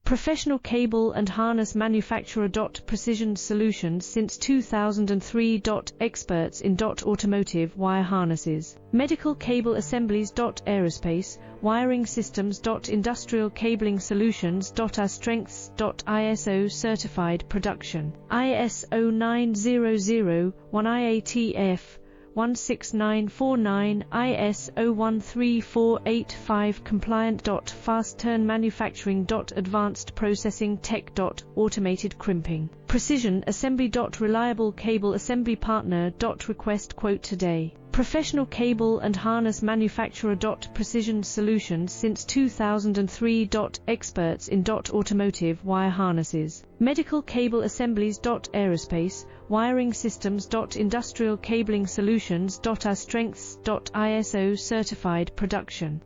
Professional cable and harness manufacturer. Precision solutions since 2003. Experts in automotive wire harnesses, medical cable assemblies. Aerospace wiring systems. Industrial cabling solutions. Our strengths. ISO certified production, ISO 9001 IATF 16949, ISO 13485 compliant. Fast turn manufacturing. Advanced processing tech. Automated crimping, precision assembly. Reliable cable assembly partner. Request quote today. Professional cable and harness manufacturer. Precision solutions since 2003. Experts in automotive wire harnesses, medical cable assemblies. Aerospace wiring systems. Industrial cabling solutions. Our strengths. ISO certified production,